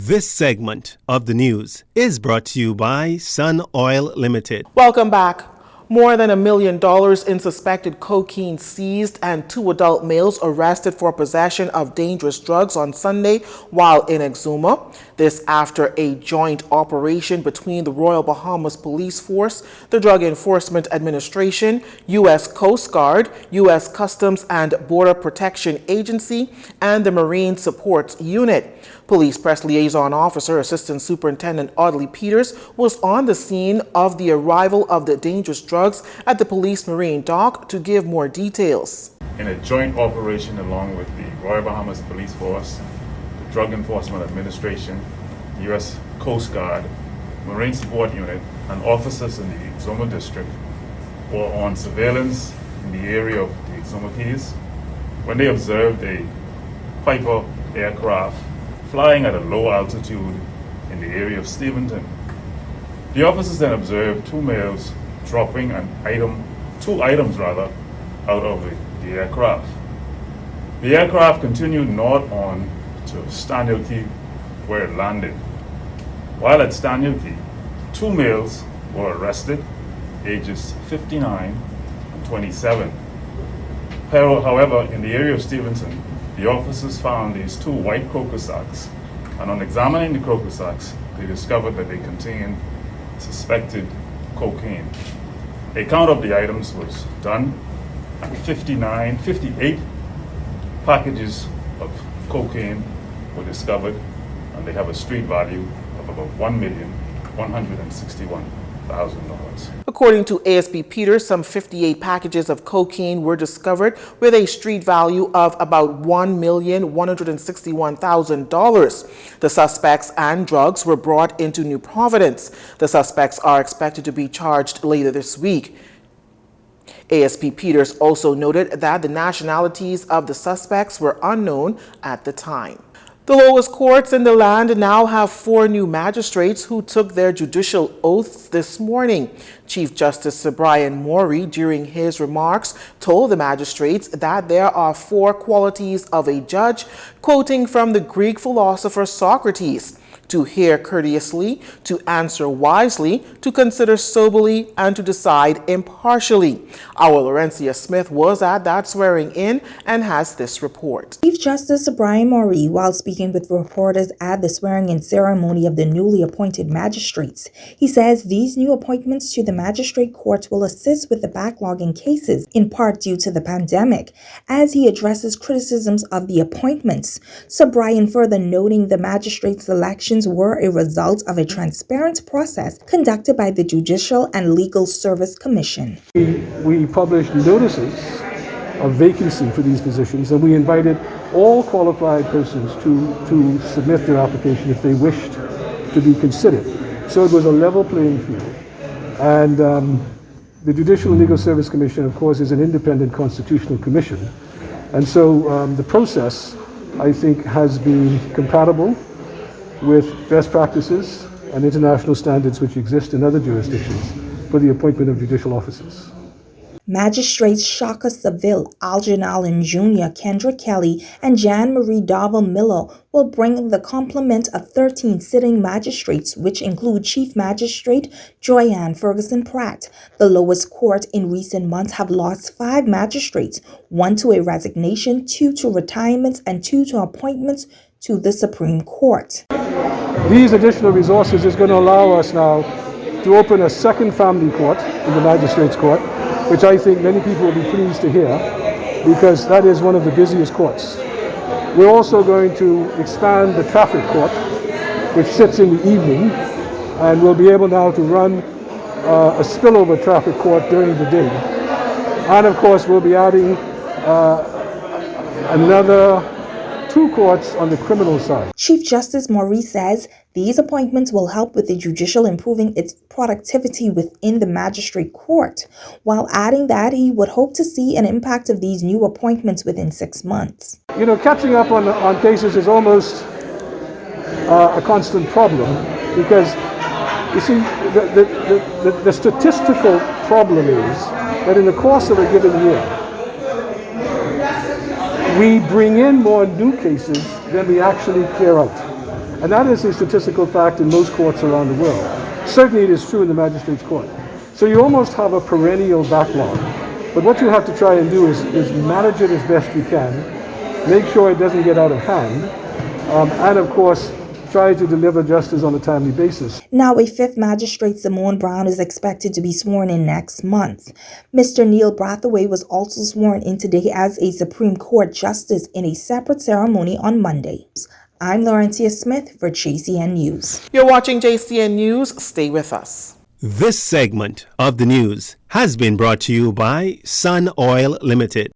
This segment of the news is brought to you by Sun Oil Limited. Welcome back. More than $1 million in suspected cocaine seized and 2 adult males arrested for possession of dangerous drugs on Sunday while in Exuma. This after a joint operation between the Royal Bahamas Police Force, the Drug Enforcement Administration, U.S. Coast Guard, U.S. Customs and Border Protection Agency, and the Marine Support Unit. Police Press Liaison Officer Assistant Superintendent Audley Peters was on the scene of the arrival of the dangerous drugs at the Police Marine Dock to give more details. In a joint operation along with the Royal Bahamas Police Force, the Drug Enforcement Administration, U.S. Coast Guard, Marine Support Unit, and officers in the Exuma District were on surveillance in the area of the Exuma Keys when they observed a Piper aircraft flying at a low altitude in the area of Steventon. The officers then observed 2 males dropping two items out of the aircraft. The aircraft continued north on to Staniel Key, where it landed. While at Staniel Key, 2 males were arrested, ages 59 and 27. However, in the area of Steventon, the officers found these 2 white coca sacks, and on examining the coca sacks, they discovered that they contained suspected cocaine. A count of the items was done, and 58 packages of cocaine were discovered, and they have a street value of about $1,161,000. According to ASP Peters, some 58 packages of cocaine were discovered with a street value of about $1,161,000. The suspects and drugs were brought into New Providence. The suspects are expected to be charged later this week. ASP Peters also noted that the nationalities of the suspects were unknown at the time. The lowest courts in the land now have 4 new magistrates who took their judicial oaths this morning. Chief Justice Sir Brian Morey, during his remarks, told the magistrates that there are 4 qualities of a judge, quoting from the Greek philosopher Socrates: to hear courteously, to answer wisely, to consider soberly, and to decide impartially. Our Laurencia Smith was at that swearing in and has this report. Chief Justice Brian Morey, while speaking with reporters at the swearing-in ceremony of the newly appointed magistrates, he says these new appointments to the magistrate courts will assist with the backlog in cases, in part due to the pandemic, as he addresses criticisms of the appointments. Sir Brian further noting the magistrate selections were a result of a transparent process conducted by the Judicial and Legal Service Commission. We published notices of vacancy for these positions, and we invited all qualified persons to submit their application if they wished to be considered. So it was a level playing field. And the Judicial and Legal Service Commission, of course, is an independent constitutional commission. And so the process, I think, has been compatible with best practices and international standards which exist in other jurisdictions for the appointment of judicial officers. Magistrates Shaka Seville, Algernon Allen Jr., Kendra Kelly, and Jan Marie Darvel Miller will bring the complement of 13 sitting magistrates, which include Chief Magistrate Joyanne Ferguson Pratt. The lowest court in recent months have lost 5 magistrates, 1 to a resignation, 2 to retirements, and 2 to appointments to the Supreme Court. These additional resources is going to allow us now to open a second family court in the Magistrates Court, which I think many people will be pleased to hear, because that is one of the busiest courts. We're also going to expand the traffic court, which sits in the evening, and we'll be able now to run a spillover traffic court during the day. And of course, we'll be adding another 2 courts on the criminal side. Chief Justice Maurice says these appointments will help with the judicial improving its productivity within the magistrate court, while adding that he would hope to see an impact of these new appointments within 6 months. You know, catching up on cases is almost a constant problem, because you see, the statistical problem is that in the course of a given year, we bring in more new cases than we actually clear out. And that is a statistical fact in most courts around the world. Certainly it is true in the magistrate's court. So you almost have a perennial backlog. But what you have to try and do is manage it as best you can, make sure it doesn't get out of hand, and of course, try to deliver justice on a timely basis. Now, a fifth magistrate, Simone Brown, is expected to be sworn in next month. Mr. Neil Brathwaite was also sworn in today as a Supreme Court justice in a separate ceremony on Monday. I'm Laurentia Smith for Jcn News. You're watching Jcn News. Stay with us. This segment of the news has been brought to you by Sun Oil Limited.